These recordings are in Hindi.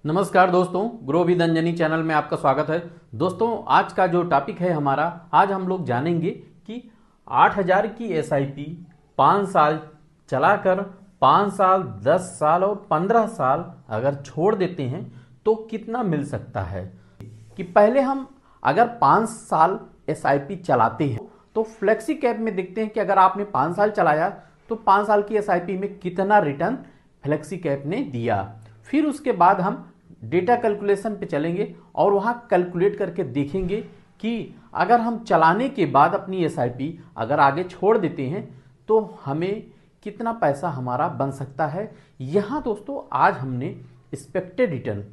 नमस्कार दोस्तों, ग्रो विद अंजनी चैनल में आपका स्वागत है। दोस्तों, आज का जो टॉपिक है हमारा, आज हम लोग जानेंगे कि 8,000 की एसआईपी 5 साल चलाकर 5 साल, 10 साल और 15 साल अगर छोड़ देते हैं तो कितना मिल सकता है। कि पहले हम अगर 5 साल एसआईपी चलाते हैं तो फ्लेक्सी कैप में देखते हैं कि अगर आपने 5 साल चलाया तो 5 साल की एसआईपी में कितना रिटर्न फ्लेक्सी कैप ने दिया। फिर उसके बाद हम डेटा कैलकुलेशन पे चलेंगे और वहाँ कैलकुलेट करके देखेंगे कि अगर हम चलाने के बाद अपनी एसआईपी अगर आगे छोड़ देते हैं तो हमें कितना पैसा हमारा बन सकता है। यहाँ दोस्तों आज हमने एक्सपेक्टेड रिटर्न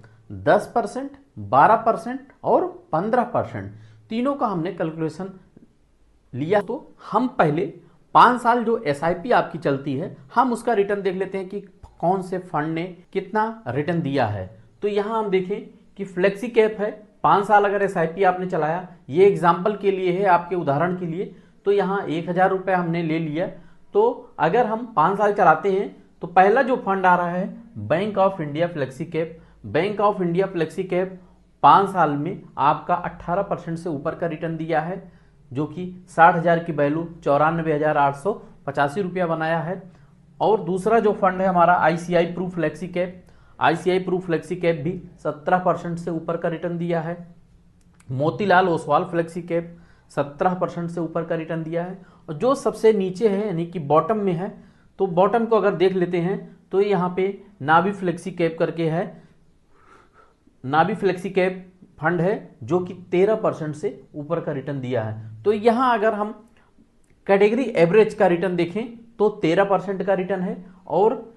10%, 12% और 15% तीनों का हमने कैलकुलेशन लिया। तो हम पहले 5 साल जो एसआईपी आपकी चलती है हम उसका रिटर्न देख लेते हैं कि कौन से फंड ने कितना रिटर्न दिया है। तो यहाँ हम देखें कि फ्लेक्सी कैप है, 5 साल अगर एसआईपी आपने चलाया, ये एग्जाम्पल के लिए है, आपके उदाहरण के लिए। तो यहाँ 1,000 रुपये हमने ले लिया। तो अगर हम 5 साल चलाते हैं तो पहला जो फंड आ रहा है bank of India flexi cap. Bank of India flexi cap 5 साल में आपका 18% से ऊपर का रिटर्न दिया है, जो कि 60,000 की वैल्यू 94,885 रुपया बनाया है। और दूसरा जो फंड है हमारा ICI Pru flexi cap, ICI Pru flexi cap भी 17% से ऊपर का रिटर्न दिया है। मोतीलाल ओसवाल फ्लेक्सी कैप 17% से ऊपर का रिटर्न दिया है। और जो सबसे नीचे है यानी कि बॉटम में है, तो बॉटम को अगर देख लेते हैं तो यहाँ पे नावी फ्लेक्सी कैप करके है, नावी फ्लेक्सी कैप फंड है जो कि 13% से ऊपर का रिटर्न दिया है। तो यहाँ अगर हम कैटेगरी एवरेज का रिटर्न देखें तो 13% का रिटर्न है। और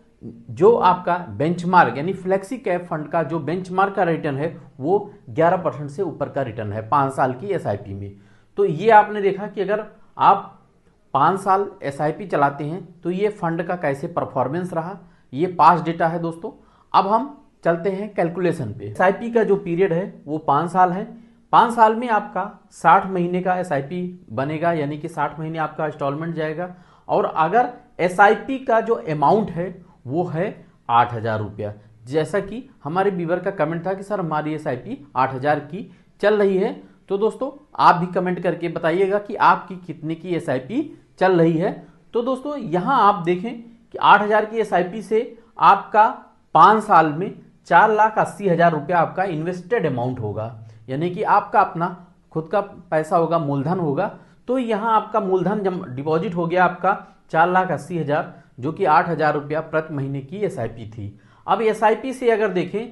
जो आपका बेंचमार्क यानी फ्लेक्सी कैप फंड का जो बेंचमार्क का रिटर्न है वो 11% से ऊपर का रिटर्न है 5 साल की एसआईपी में। तो ये आपने देखा कि अगर आप 5 साल एसआईपी चलाते हैं तो ये फंड का कैसे परफॉर्मेंस रहा, ये पास्ट डेटा है दोस्तों। अब हम चलते हैं कैलकुलेशन पे। एसआईपी का जो पीरियड है वो 5 साल है। 5 साल में आपका 60 महीने का एसआईपी बनेगा, यानी कि 60 महीने आपका इंस्टॉलमेंट जाएगा। और अगर एसआईपी का जो अमाउंट है वो है 8,000 रुपया। जैसा कि हमारे व्यूअर का कमेंट था कि सर हमारी एसआईपी 8,000 की चल रही है। तो दोस्तों आप भी कमेंट करके बताइएगा कि आपकी कितने की एसआईपी चल रही है। तो दोस्तों यहाँ आप देखें कि 8,000 की एसआईपी से आपका 5 साल में 4,80,000 रुपया आपका इन्वेस्टेड अमाउंट होगा, यानी कि आपका अपना खुद का पैसा होगा, मूलधन होगा। तो यहाँ आपका मूलधन जब डिपॉजिट हो गया आपका 4,80,000, जो कि 8,000 रुपया प्रति महीने की एसआईपी थी। अब एसआईपी से अगर देखें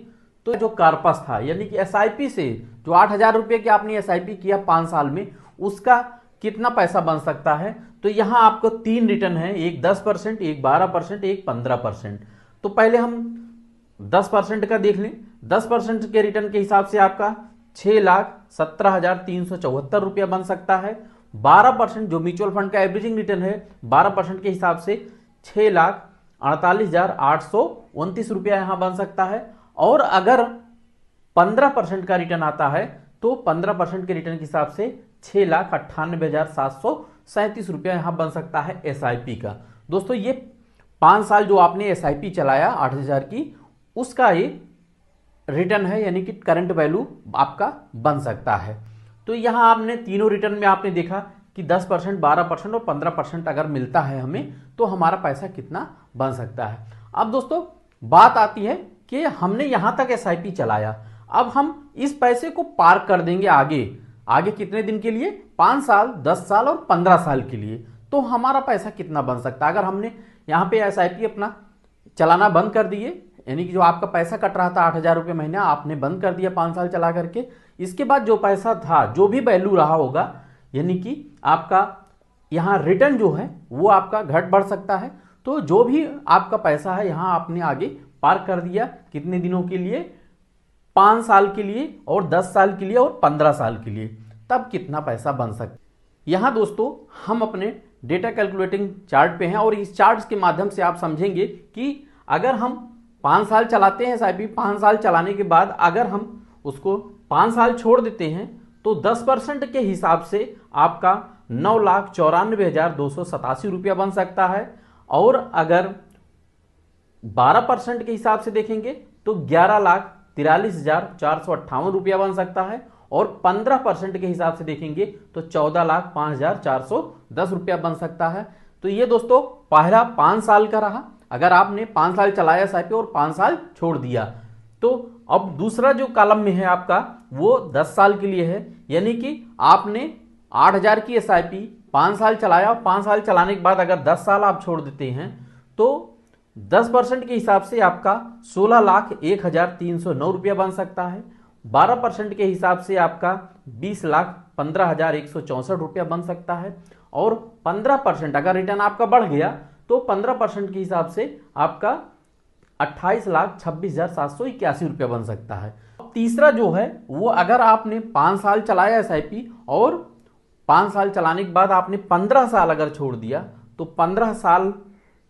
तो जो कार्पस था, यानी कि एसआईपी से जो 8,000 रुपये की आपने एसआईपी किया 5 साल में, उसका कितना पैसा बन सकता है। तो यहाँ आपको 3 रिटर्न है, एक 10%, एक 12%, एक 15%। तो पहले हम 10% का देख लें। 10% के रिटर्न के हिसाब से आपका 6,17,374 रुपया बन सकता है। 12% जो म्यूचुअल फंड का एवरेजिंग रिटर्न है, 12% के हिसाब से 6,48,829 रुपया यहां बन सकता है। और अगर 15% का रिटर्न आता है तो 15% के रिटर्न के हिसाब से 6,98,737 रुपया यहां बन सकता है एसआईपी का। दोस्तों ये 5 साल जो आपने एसआईपी चलाया 8,000 की, उसका ये रिटर्न है, यानी कि करंट वैल्यू आपका बन सकता है। तो यहां आपने तीनों रिटर्न में आपने देखा कि 10%, 12% और 15% अगर मिलता है हमें तो हमारा पैसा कितना बन सकता है। अब दोस्तों बात आती है कि हमने यहां तक एसआईपी चलाया, अब हम इस पैसे को पार्क कर देंगे आगे। आगे कितने दिन के लिए? 5 साल, 10 साल और 15 साल के लिए। तो हमारा पैसा कितना बन सकता है अगर हमने यहाँ पे एसआईपी अपना चलाना बंद कर दिए, यानी कि जो आपका पैसा कट रहा था 8,000 रुपये महीना आपने बंद कर दिया 5 साल चला करके। इसके बाद जो पैसा था, जो भी वैल्यू रहा होगा, यानी कि आपका यहाँ रिटर्न जो है वो आपका घट बढ़ सकता है। तो जो भी आपका पैसा है यहाँ आपने आगे पार्क कर दिया, कितने दिनों के लिए? 5 साल के लिए और 10 साल के लिए और 15 साल के लिए। तब कितना पैसा बन सकता है। यहाँ दोस्तों हम अपने डेटा कैलकुलेटिंग चार्ट पे हैं और इस चार्ट के माध्यम से आप समझेंगे कि अगर हम 5 साल चलाते हैं एसआईपी, 5 साल चलाने के बाद अगर हम उसको 5 साल छोड़ देते हैं तो 10% के हिसाब से आपका 9,94,287 रुपया बन सकता है। और अगर 12% के हिसाब से देखेंगे तो 43,458 रुपया बन सकता है। और 15% के हिसाब से देखेंगे तो 14,05,410 रुपया बन सकता है। तो ये दोस्तों पहला 5 साल का रहा। अगर आपने 5 साल चलाया एसआईपी और 5 साल छोड़ दिया, तो अब दूसरा जो कॉलम में है आपका वो 10 साल के लिए है। यानी कि आपने 8,000 की एसआईपी 5 साल चलाया और 5 साल चलाने के बाद अगर 10 साल आप छोड़ देते हैं तो 10% के हिसाब से आपका 16,01,309 रुपया बन सकता है। 12% के हिसाब से आपका 20,15,164 रुपया बन सकता है। और 15% अगर रिटर्न आपका बढ़ गया तो 15% के हिसाब से आपका 28,26,781 रुपया बन सकता है। तीसरा जो है वो अगर आपने 5 साल चलाया एसआईपी और 5 साल चलाने के बाद आपने 15 साल अगर छोड़ दिया, तो 15 साल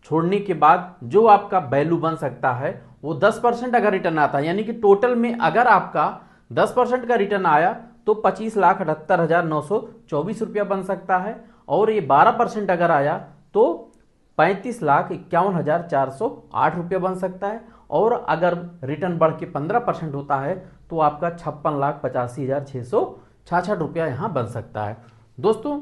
छोड़ने के बाद जो आपका वैल्यू बन सकता है वो 10% अगर रिटर्न आता है, यानी कि टोटल में अगर आपका 10% का रिटर्न आया तो 25,78,924 रुपया बन सकता है। और ये 12% अगर आया तो 35,51,408 रुपया बन सकता है। और अगर रिटर्न बढ़ के 15% होता है तो आपका 56,85,666 रुपया यहाँ बन सकता है। दोस्तों,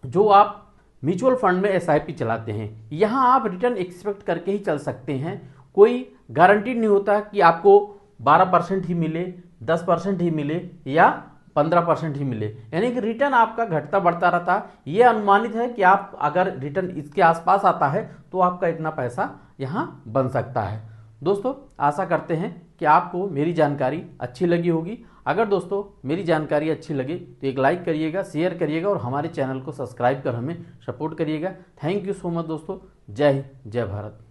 जो आप म्यूचुअल फंड में एसआईपी चलाते हैं, यहाँ आप रिटर्न एक्सपेक्ट करके ही चल सकते हैं। कोई गारंटी नहीं होता कि आपको 12% ही मिले, 10% ही मिले या 15% ही मिले, यानी कि रिटर्न आपका घटता बढ़ता रहता है। ये अनुमानित है कि आप अगर रिटर्न इसके आसपास आता है तो आपका इतना पैसा यहाँ बन सकता है। दोस्तों, आशा करते हैं कि आपको मेरी जानकारी अच्छी लगी होगी। अगर दोस्तों मेरी जानकारी अच्छी लगे तो एक लाइक करिएगा, शेयर करिएगा और हमारे चैनल को सब्सक्राइब कर हमें सपोर्ट करिएगा। थैंक यू सो मच दोस्तों। जय हिंद, जय भारत।